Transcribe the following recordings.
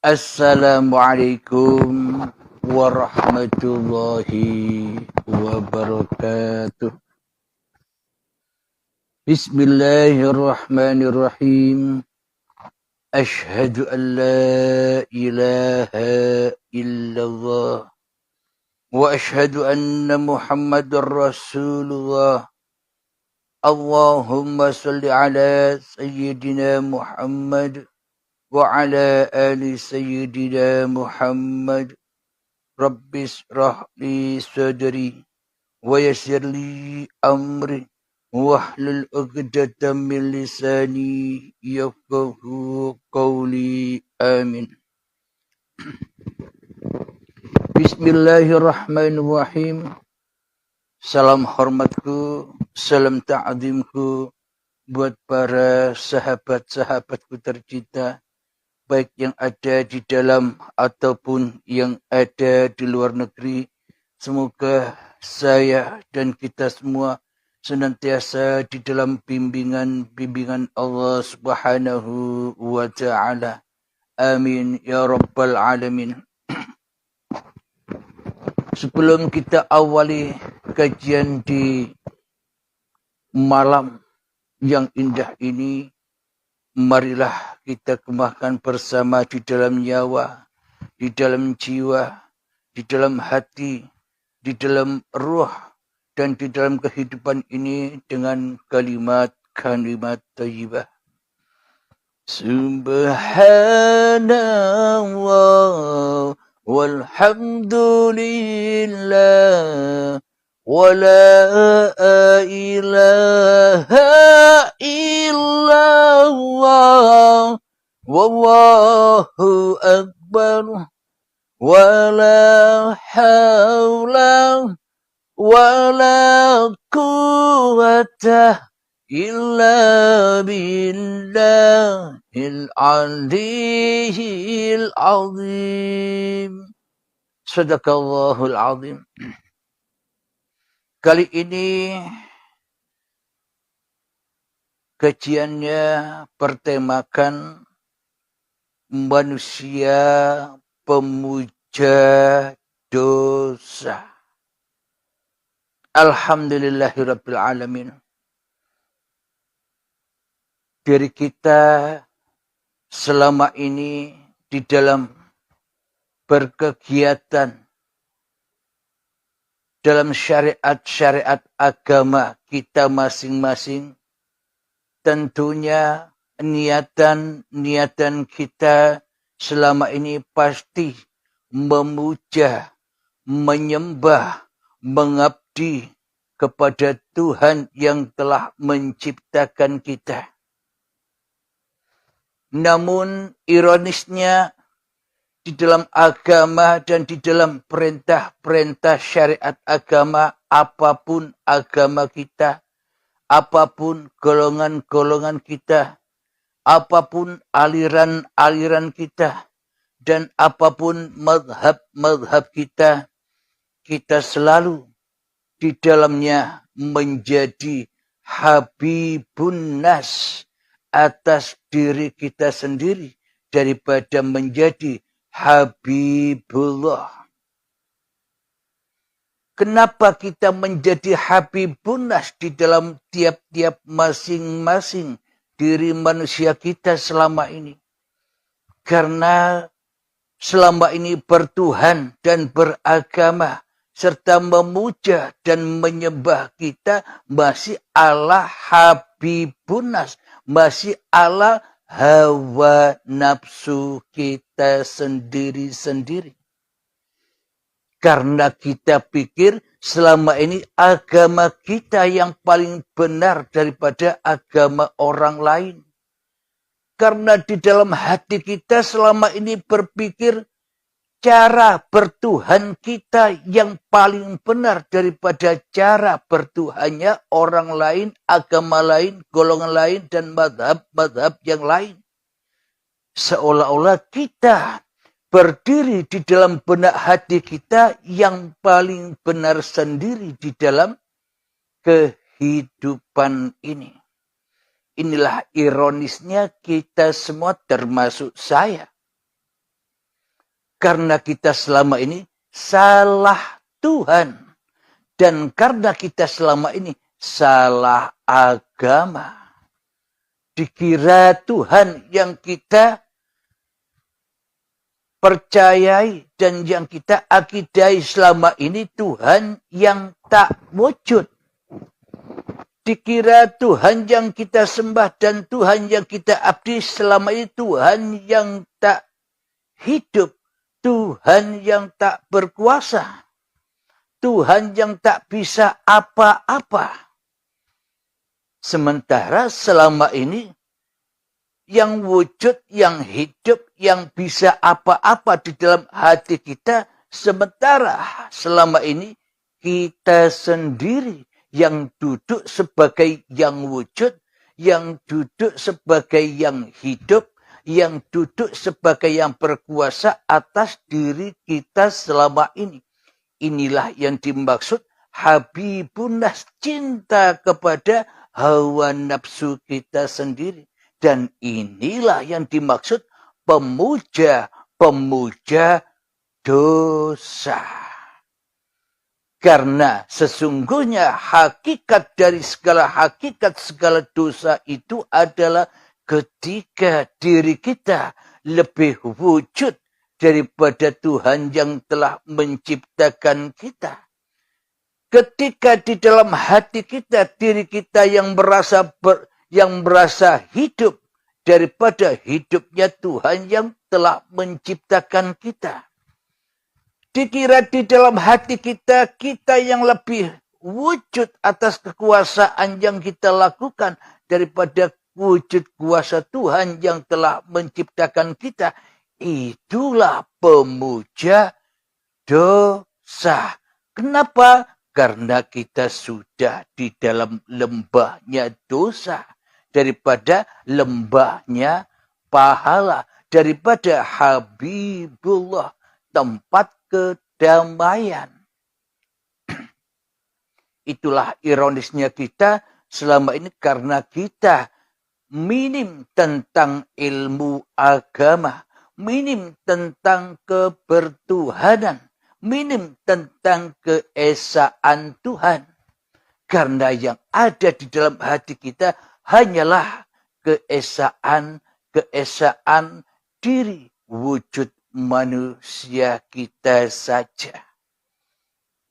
Assalamualaikum warahmatullahi wabarakatuh. Bismillahirrahmanirrahim. Ashhadu an la ilaha illallah wa ashhadu anna Muhammadar Rasulullah. Allahumma salli ala sayyidina Muhammad wa ala ali sayyidina Muhammad. Rabbis rahli sadri wa yassirli amri wahlul 'uqdatam min lisani yafqahu qawli. Amin. Bismillahirrahmanirrahim. Salam hormatku, salam ta'zimku buat para sahabat-sahabatku tercinta, baik yang ada di dalam ataupun yang ada di luar negeri. Semoga saya dan kita semua senantiasa di dalam bimbingan Allah Subhanahu wa ta'ala. Amin ya rabbal alamin. Sebelum kita awali kajian di malam yang indah ini, marilah kita kemahkan bersama di dalam nyawa, di dalam jiwa, di dalam hati, di dalam ruh, dan di dalam kehidupan ini dengan kalimat-kalimat thayyibah. Subhanallah walhamdulillah wa la ilaha illallah wallahu akbar wa la hawla wa la quwwata illa billahil aliyyil azim. Sadaqallahul azim. Kali ini kajiannya bertemakan manusia pemuja dosa. Alhamdulillahirabbil alamin. Dari kita selama ini di dalam berkegiatan dalam syariat-syariat agama kita masing-masing, tentunya niatan kita selama ini pasti memuja, menyembah, mengabdi kepada Tuhan yang telah menciptakan kita. Namun ironisnya di dalam agama dan di dalam perintah-perintah syariat agama, apapun agama kita, apapun golongan-golongan kita, apapun aliran-aliran kita, dan apapun madhab-madhab kita, kita selalu di dalamnya menjadi habibun nas atas diri kita sendiri daripada menjadi Habibullah. Kenapa kita menjadi habibun nas di dalam tiap-tiap masing-masing diri manusia kita selama ini? Karena selama ini bertuhan dan beragama serta memuja dan menyembah kita masih ala habibun nas, masih ala hawa nafsu kita sendiri-sendiri. Karena kita pikir selama ini agama kita yang paling benar daripada agama orang lain. Karena di dalam hati kita selama ini berpikir cara bertuhan kita yang paling benar daripada cara bertuhannya orang lain, agama lain, golongan lain, dan madhab-madhab yang lain. Seolah-olah kita berdiri di dalam benak hati kita yang paling benar sendiri di dalam kehidupan ini. Inilah ironisnya kita semua termasuk saya. Karena kita selama ini salah Tuhan. Dan karena kita selama ini salah agama. Dikira Tuhan yang kita percayai dan yang kita akidai selama ini Tuhan yang tak wujud. Dikira Tuhan yang kita sembah dan Tuhan yang kita abdi selama ini Tuhan yang tak hidup. Tuhan yang tak berkuasa. Tuhan yang tak bisa apa-apa. Sementara selama ini yang wujud, yang hidup, yang bisa apa-apa di dalam hati kita. Sementara selama ini kita sendiri yang duduk sebagai yang wujud, yang duduk sebagai yang hidup, yang duduk sebagai yang berkuasa atas diri kita selama ini. Inilah yang dimaksud Habibunnas, cinta kepada hawa nafsu kita sendiri. Dan inilah yang dimaksud pemuja dosa. Karena sesungguhnya hakikat dari segala dosa itu adalah ketika diri kita lebih wujud daripada Tuhan yang telah menciptakan kita. Ketika di dalam hati kita, diri kita yang merasa hidup daripada hidupnya Tuhan yang telah menciptakan kita. Dikira di dalam hati kita, kita yang lebih wujud atas kekuasaan yang kita lakukan daripada wujud kuasa Tuhan yang telah menciptakan kita. Itulah pemuja dosa. Kenapa? Karena kita sudah di dalam lembahnya dosa. Daripada lembahnya pahala. Daripada Habibullah. Tempat kedamaian. Itulah ironisnya kita selama ini karena kita minim tentang ilmu agama. Minim tentang kebertuhanan. Minim tentang keesaan Tuhan. Karena yang ada di dalam hati kita hanyalah keesaan diri wujud manusia kita saja.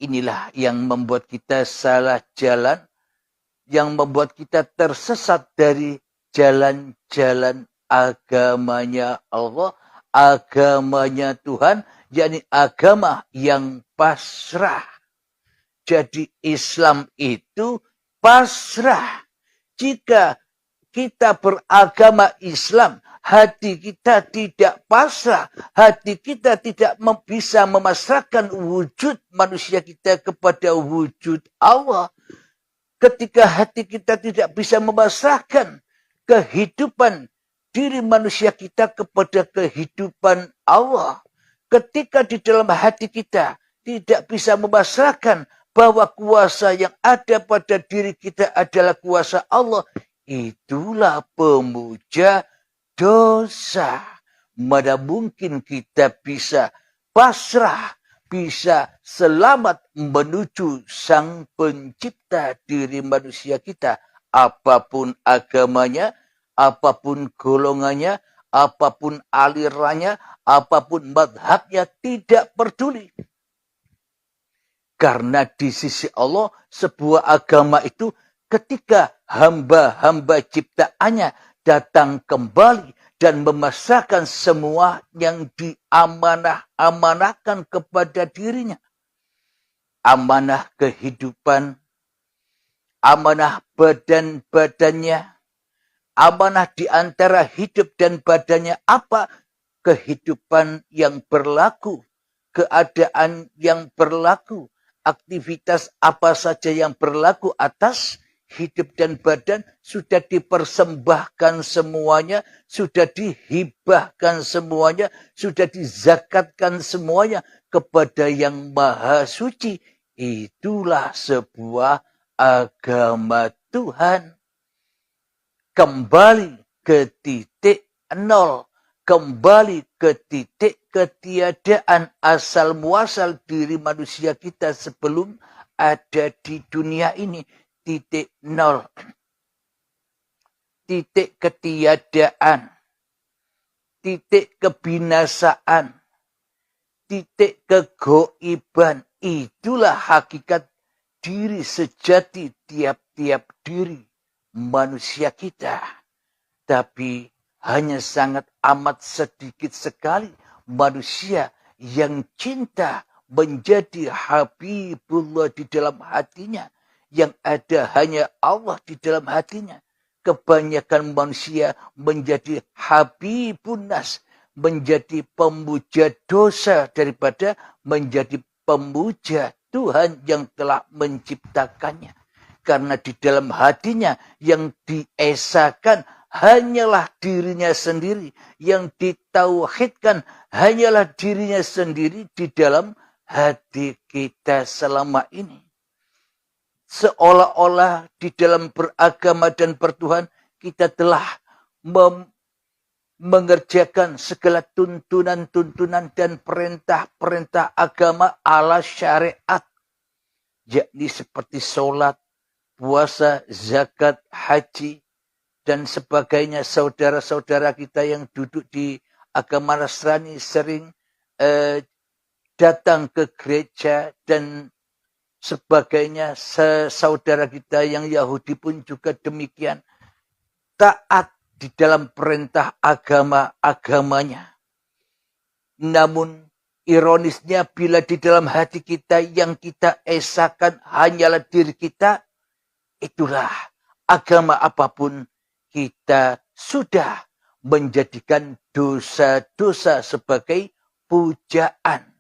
Inilah yang membuat kita salah jalan, yang membuat kita tersesat dari jalan-jalan agamanya Allah, agamanya Tuhan, yakni agama yang pasrah. Jadi Islam itu pasrah. Jika kita beragama Islam, hati kita tidak pasrah. Hati kita tidak bisa memasrahkan wujud manusia kita kepada wujud Allah. Ketika hati kita tidak bisa memasrahkan kehidupan diri manusia kita kepada kehidupan Allah. Ketika di dalam hati kita tidak bisa memasrahkan bahwa kuasa yang ada pada diri kita adalah kuasa Allah. Itulah pemuja dosa. Mana mungkin kita bisa pasrah, bisa selamat menuju Sang Pencipta diri manusia kita. Apapun agamanya, apapun golongannya, apapun alirannya, apapun madhabnya, tidak peduli. Karena di sisi Allah, sebuah agama itu ketika hamba-hamba ciptaannya datang kembali dan memasrahkan semua yang diamanahkan kepada dirinya. Amanah kehidupan, amanah badan-badannya, amanah di antara hidup dan badannya apa? Kehidupan yang berlaku, keadaan yang berlaku, aktivitas apa saja yang berlaku atas hidup dan badan sudah dipersembahkan semuanya, sudah dihibahkan semuanya, sudah dizakatkan semuanya kepada yang maha suci. Itulah sebuah agama Tuhan. Kembali ke titik nol. kembali ke titik ketiadaan asal muasal diri manusia kita sebelum ada di dunia ini. Titik nol. Titik ketiadaan. Titik kebinasaan. Titik kegoiban. Itulah hakikat diri sejati tiap-tiap diri manusia kita. Tapi hanya sangat amat sedikit sekali manusia yang cinta menjadi Habibullah di dalam hatinya. Yang ada hanya Allah di dalam hatinya. Kebanyakan manusia menjadi Habibun Nas, menjadi pemuja dosa daripada menjadi pemuja Tuhan yang telah menciptakannya. Karena di dalam hatinya yang diesakan hanyalah dirinya sendiri. Yang ditauhidkan hanyalah dirinya sendiri di dalam hati kita selama ini. Seolah-olah di dalam beragama dan bertuhan kita telah mengerjakan segala tuntunan-tuntunan dan perintah-perintah agama ala syariat. Yakni seperti sholat, puasa, zakat, haji, dan sebagainya. Saudara-saudara kita yang duduk di agama Nasrani sering datang ke gereja dan sebagainya. Saudara kita yang Yahudi pun juga demikian. Taat di dalam perintah agama-agamanya. Namun ironisnya bila di dalam hati kita yang kita esakan hanyalah diri kita, itulah agama apapun kita sudah menjadikan dosa-dosa sebagai pujaan.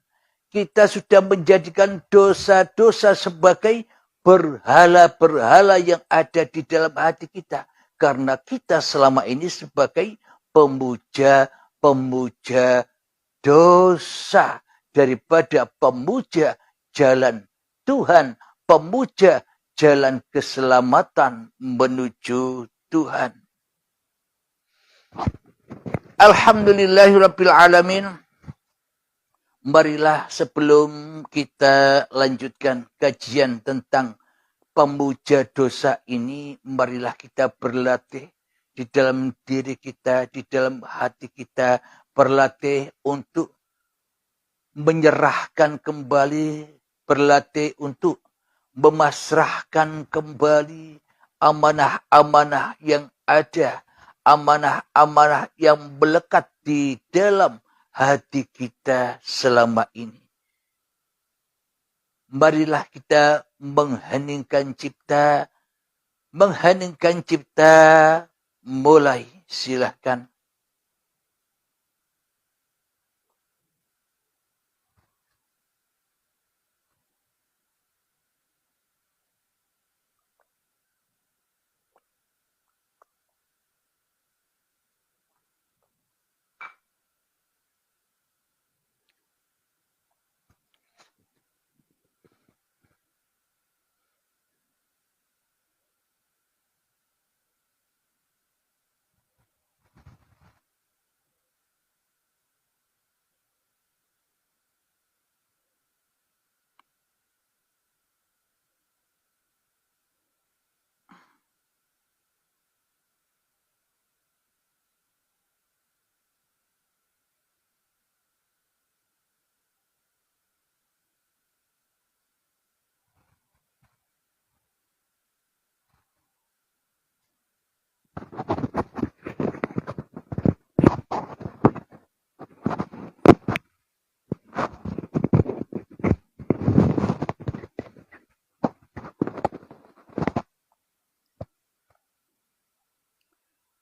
Kita sudah menjadikan dosa-dosa sebagai berhala-berhala yang ada di dalam hati kita. Karena kita selama ini sebagai pemuja-pemuja dosa daripada pemuja jalan Tuhan, pemuja jalan keselamatan menuju Tuhan. Alhamdulillahirabbil alamin. Marilah sebelum kita lanjutkan kajian tentang pemuja dosa ini, marilah kita berlatih di dalam diri kita, di dalam hati kita, berlatih untuk menyerahkan kembali, berlatih untuk memasrahkan kembali amanah-amanah yang ada, amanah-amanah yang melekat di dalam hati kita selama ini. Marilah kita mengheningkan cipta, mulai, silahkan.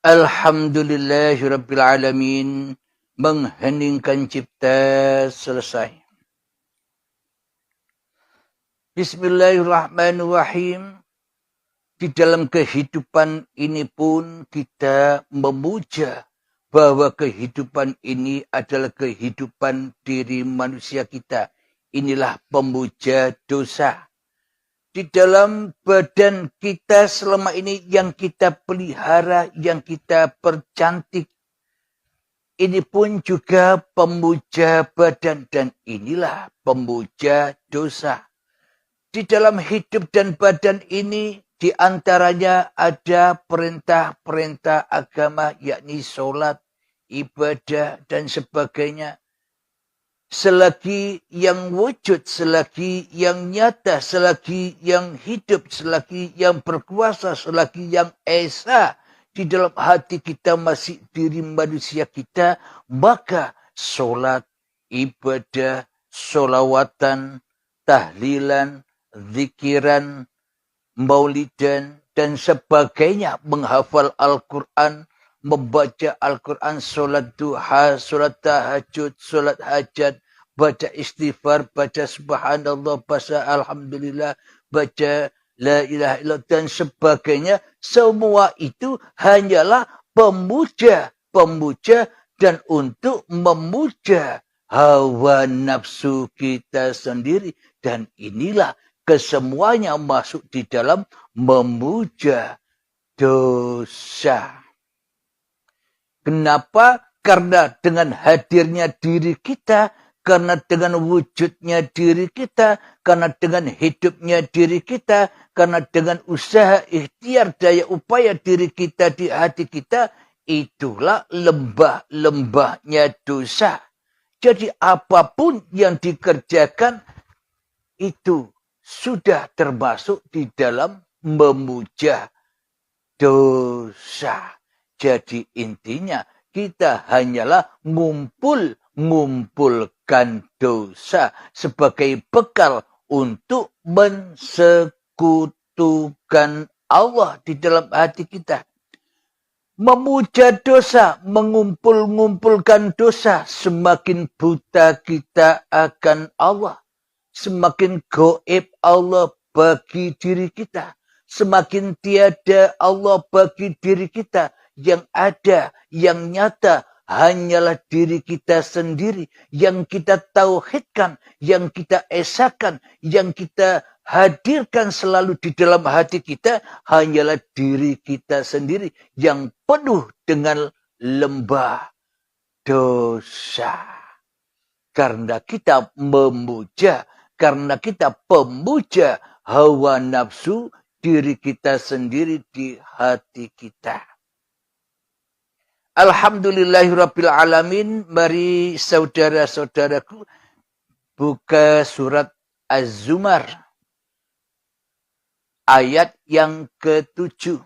Alhamdulillahirabbil alamin. Mengheningkan cipta selesai. Bismillahirrahmanirrahim. Di dalam kehidupan ini pun kita memuja bahwa kehidupan ini adalah kehidupan diri manusia kita. Inilah pemuja dosa. Di dalam badan kita selama ini yang kita pelihara, yang kita percantik, ini pun juga pemuja badan dan inilah pemuja dosa. Di dalam hidup dan badan ini di antaranya ada perintah-perintah agama yakni sholat, ibadah dan sebagainya. Selagi yang wujud, selagi yang nyata, selagi yang hidup, selagi yang berkuasa, selagi yang esa di dalam hati kita masih diri manusia kita, maka sholat, ibadah, sholawatan, tahlilan, zikiran, maulidan, dan sebagainya, menghafal Al-Quran, membaca Al-Quran, sholat duha, sholat tahajud, sholat hajat, baca istighfar, baca subhanallah, baca alhamdulillah, baca la ilaha illallah, dan sebagainya. Semua itu hanyalah pemuja dan untuk memuja hawa nafsu kita sendiri. Dan inilah kesemuanya masuk di dalam memuja dosa. Kenapa? Karena dengan hadirnya diri kita, karena dengan wujudnya diri kita, karena dengan hidupnya diri kita, karena dengan usaha, ikhtiar, daya upaya diri kita di hati kita, itulah lembah-lembahnya dosa. Jadi apapun yang dikerjakan, itu sudah termasuk di dalam memuja dosa. Jadi intinya kita hanyalah mengumpulkan dosa sebagai bekal untuk mensekutukan Allah di dalam hati kita. Memuja dosa, mengumpulkan dosa, semakin buta kita akan Allah. Semakin gaib Allah bagi diri kita. Semakin tiada Allah bagi diri kita. Yang ada, yang nyata, hanyalah diri kita sendiri. Yang kita tauhidkan, yang kita esakan, yang kita hadirkan selalu di dalam hati kita. Hanyalah diri kita sendiri yang penuh dengan lembah dosa. Karena kita memuja, karena kita pemuja hawa nafsu diri kita sendiri di hati kita. Alhamdulillahirrabbilalamin. Mari saudara-saudaraku buka surat Az-Zumar. Ayat yang ke-7.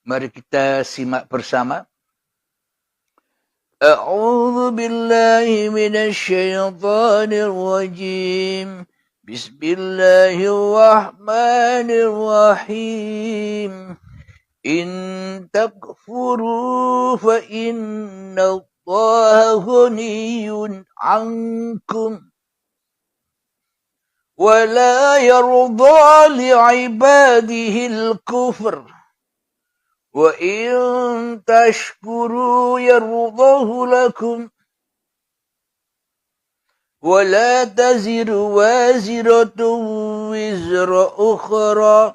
Mari kita simak bersama. A'udzu billahi minasy syaithanir rajim. Bismillahirrahmanirrahim. In takfuru fa inna Allaha ghaniyun 'ankum wa la yarda li'ibadihi al-kufr wa in tashkuru yardahu lakum wa la taziru waziratun wizra ukhra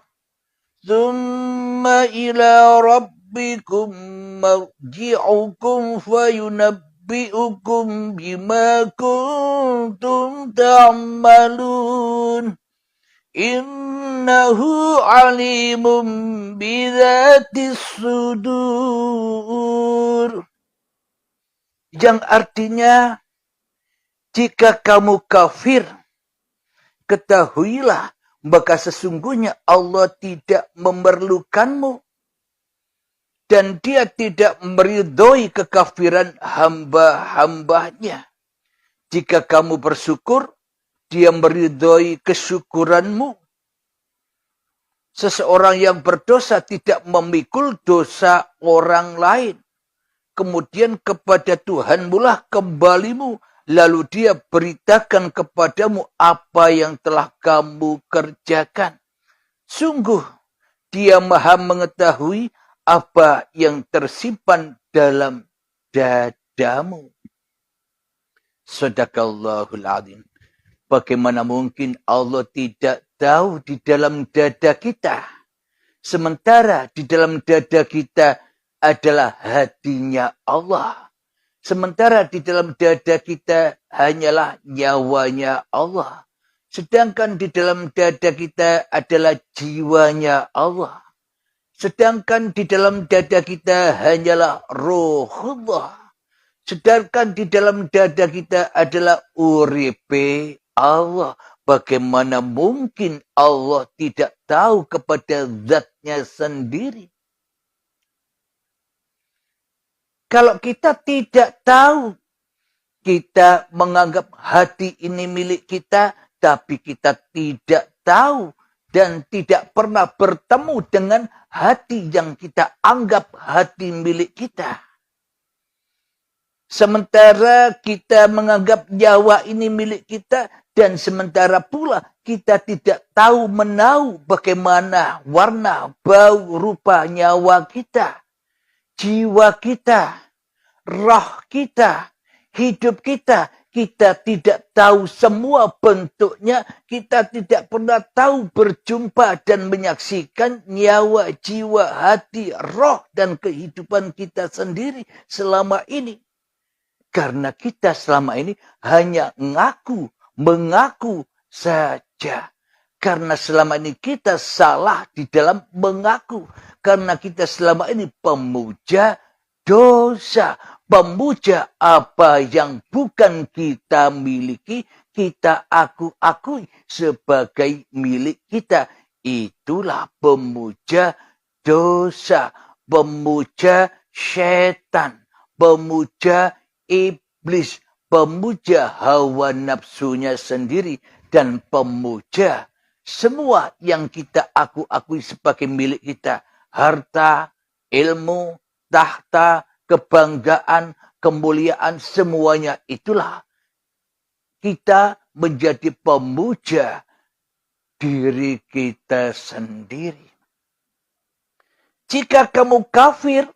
thumma ila rabbikum marji'ukum fayunabbi'ukum bima kuntum ta'malun. Innahu alimun bidzatis sudur. Yang artinya, jika kamu kafir, ketahuilah maka sesungguhnya Allah tidak memerlukanmu. Dan dia tidak meridhoi kekafiran hamba-hambanya. Jika kamu bersyukur, dia meridhoi kesyukuranmu. Seseorang yang berdosa tidak memikul dosa orang lain. Kemudian kepada Tuhanmu lah kembalimu. Lalu dia beritakan kepadamu apa yang telah kamu kerjakan. Sungguh dia maha mengetahui apa yang tersimpan dalam dadamu. Shadaqallahul adzim. Bagaimana mungkin Allah tidak tahu di dalam dada kita? Sementara di dalam dada kita adalah hatinya Allah. Sementara di dalam dada kita hanyalah nyawanya Allah. Sedangkan di dalam dada kita adalah jiwanya Allah. Sedangkan di dalam dada kita hanyalah ruhullah. Sedangkan di dalam dada kita adalah uripe Allah. Bagaimana mungkin Allah tidak tahu kepada zatnya sendiri? Kalau kita tidak tahu, kita menganggap hati ini milik kita, tapi kita tidak tahu dan tidak pernah bertemu dengan hati yang kita anggap hati milik kita. Sementara kita menganggap nyawa ini milik kita, dan sementara pula kita tidak tahu menahu bagaimana warna, bau, rupa nyawa kita, jiwa kita, roh kita, hidup kita. Kita tidak tahu semua bentuknya, kita tidak pernah tahu berjumpa dan menyaksikan nyawa, jiwa, hati, roh, dan kehidupan kita sendiri selama ini. Karena kita selama ini hanya mengaku saja. Karena selama ini kita salah di dalam mengaku. Karena kita selama ini pemuja dosa. Pemuja apa yang bukan kita miliki, kita akui sebagai milik kita. Itulah pemuja dosa, pemuja setan, pemuja iblis, pemuja hawa nafsunya sendiri, dan pemuja semua yang kita akui sebagai milik kita. Harta, ilmu, tahta, kebanggaan, kemuliaan, semuanya itulah kita menjadi pemuja diri kita sendiri. Jika kamu kafir,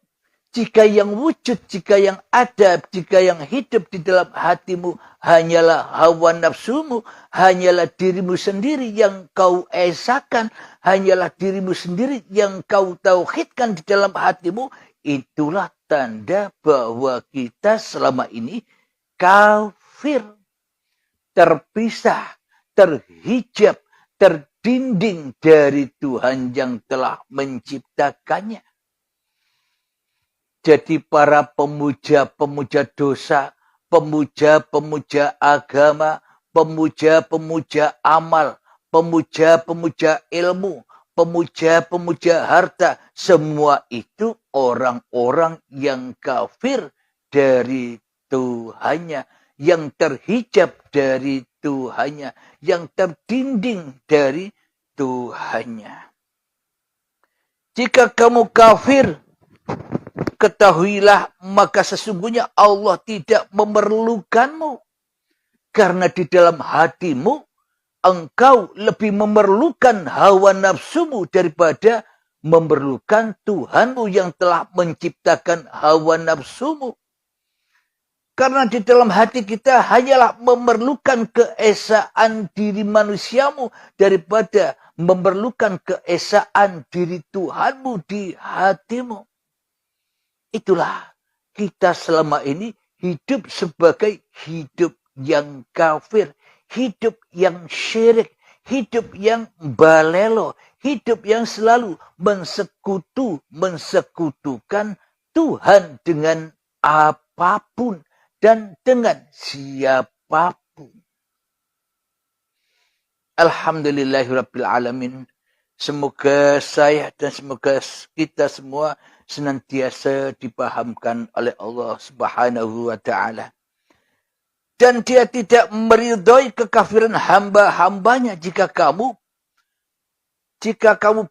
jika yang wujud, jika yang ada, jika yang hidup di dalam hatimu hanyalah hawa nafsumu, hanyalah dirimu sendiri yang kau esakan, hanyalah dirimu sendiri yang kau tauhidkan di dalam hatimu, itulah tanda bahwa kita selama ini kafir, terpisah, terhijab, terdinding dari Tuhan yang telah menciptakannya. Jadi para pemuja-pemuja dosa, pemuja-pemuja agama, pemuja-pemuja amal, pemuja-pemuja ilmu, pemuja-pemuja harta, semua itu orang-orang yang kafir dari Tuhannya, yang terhijab dari Tuhannya, yang terdinding dari Tuhannya. Jika kamu kafir, ketahuilah maka sesungguhnya Allah tidak memerlukanmu. Karena di dalam hatimu engkau lebih memerlukan hawa nafsumu daripada memerlukan Tuhanmu yang telah menciptakan hawa nafsumu. Karena di dalam hati kita hanyalah memerlukan keesaan diri manusiamu daripada memerlukan keesaan diri Tuhanmu di hatimu. Itulah kita selama ini hidup sebagai hidup yang kafir, hidup yang syirik, hidup yang balelo, hidup yang selalu mensekutukan Tuhan dengan apapun dan dengan siapapun. Alhamdulillahirabbil alamin. Semoga saya dan semoga kita semua senantiasa dipahamkan oleh Allah Subhanahu wa taala. Dan dia tidak meridhoi kekafiran hamba-hambanya. Jika kamu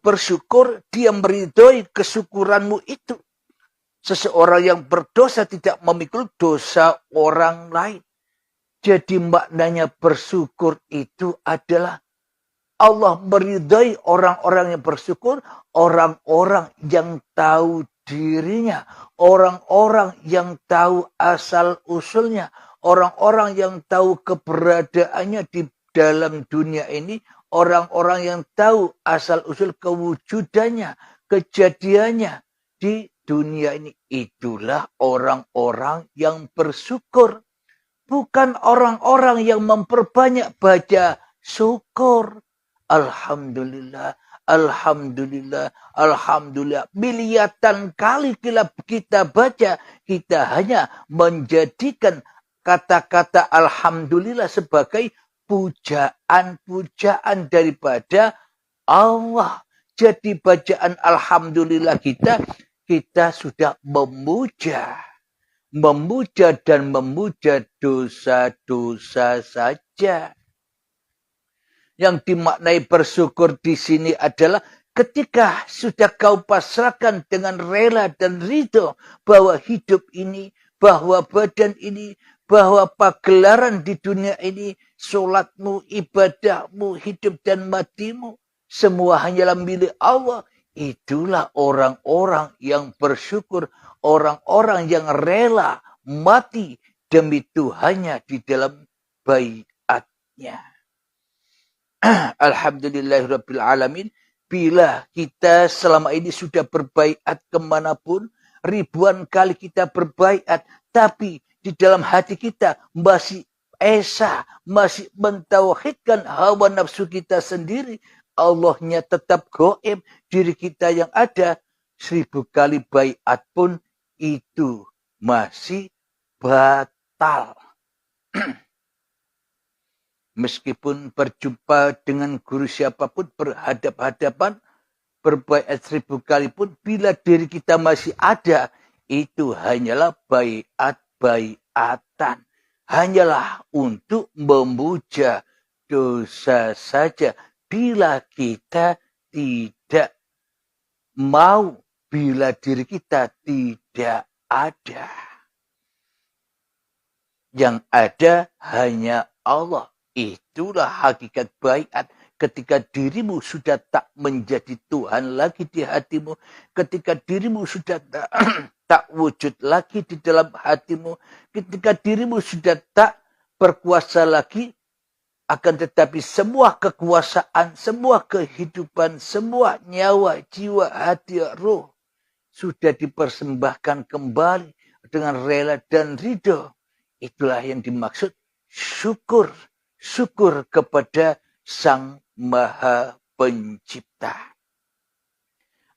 bersyukur, dia meridhoi kesyukuranmu itu. Seseorang yang berdosa tidak memikul dosa orang lain. Jadi maknanya bersyukur itu adalah Allah meridhai orang-orang yang bersyukur, orang-orang yang tahu dirinya, orang-orang yang tahu asal-usulnya, orang-orang yang tahu keberadaannya di dalam dunia ini, orang-orang yang tahu asal-usul kewujudannya, kejadiannya di dunia ini. Itulah orang-orang yang bersyukur. Bukan orang-orang yang memperbanyak baca syukur. Alhamdulillah, alhamdulillah, alhamdulillah. Miliatan kali kita baca, kita hanya menjadikan kata-kata alhamdulillah sebagai pujaan-pujaan daripada Allah. Jadi bacaan alhamdulillah kita sudah memuja dan memuja dosa-dosa saja. Yang dimaknai bersyukur di sini adalah ketika sudah kau pasrahkan dengan rela dan ridho bahwa hidup ini, bahwa badan ini, bahwa pagelaran di dunia ini, sholatmu, ibadahmu, hidup dan matimu, semua hanyalah milik Allah. Itulah orang-orang yang bersyukur, orang-orang yang rela mati demi Tuhannya di dalam baiatnya. Alhamdulillahirrabbilalamin. Bila kita selama ini sudah berbaiat kemanapun, ribuan kali kita berbaiat, tapi di dalam hati kita masih esa, masih mentauhidkan hawa nafsu kita sendiri, Allahnya tetap goib, diri kita yang ada, 1000 kali baiat pun itu masih batal. Meskipun berjumpa dengan guru siapapun, berhadap-hadapan, berbaiat 1000 kali pun, bila diri kita masih ada, itu hanyalah baiat-baiatan. Hanyalah untuk memuja dosa saja. Bila kita tidak mau, bila diri kita tidak ada. Yang ada hanya Allah. Itulah hakikat baiat. Ketika dirimu sudah tak menjadi Tuhan lagi di hatimu. Ketika dirimu sudah tak wujud lagi di dalam hatimu. Ketika dirimu sudah tak berkuasa lagi. Akan tetapi semua kekuasaan, semua kehidupan, semua nyawa, jiwa, hati, roh sudah dipersembahkan kembali dengan rela dan ridho. Itulah yang dimaksud syukur. Syukur kepada Sang Maha Pencipta.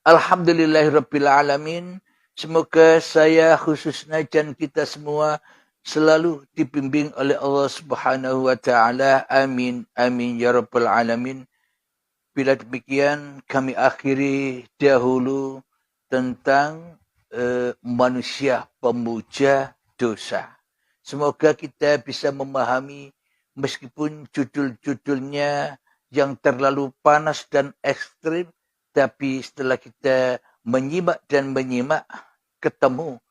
Alhamdulillahirrabbilalamin. Semoga saya khususnya dan kita semua selalu dibimbing oleh Allah Subhanahu wa taala. Amin amin ya rabbal alamin. Bila demikian kami akhiri dahulu tentang manusia pemuja dosa. Semoga kita bisa memahami meskipun judul-judulnya yang terlalu panas dan ekstrim, tapi setelah kita menyimak dan menyimak, ketemu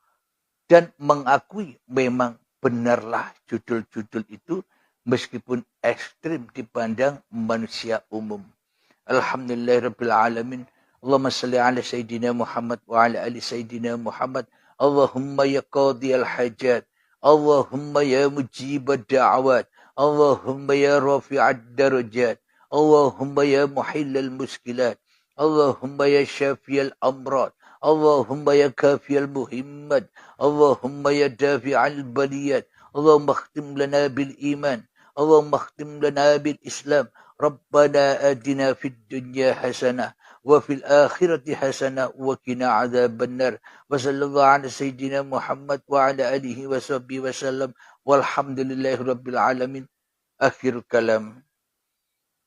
dan mengakui memang benarlah judul-judul itu meskipun ekstrim dipandang manusia umum. Alhamdulillahirrabbilalamin. Allahumma salli ala Sayyidina Muhammad wa ala ali Sayyidina Muhammad. Allahumma ya qadiyal hajat. Allahumma ya mujibad da'awat. Allahumma ya rafi'ad darajat. Allahumma ya muhillal muskilat. Allahumma ya syafiyal amrad. Allahumma ya kafiyal muhimmat. Allahumma ya dafi'al baliyat. Allahumma akhtim lana bil iman. Allahumma akhtim lana bil islam. Rabbana adina fid dunya hasanah. Wa fil akhirati hasanah. Wa qina adzaban nar. Wa sallallahu ala sayyidina Muhammad wa ala alihi wa sahbihi wa sallam. Walhamdulillahi rabbil alamin. Akhir kalam.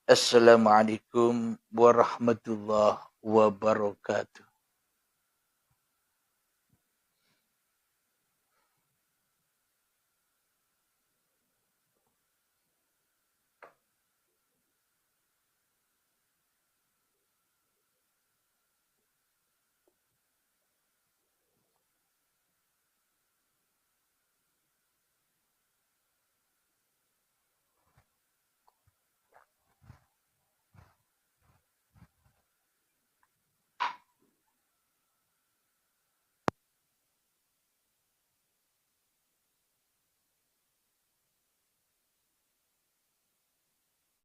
Assalamualaikum warahmatullahi wabarakatuh.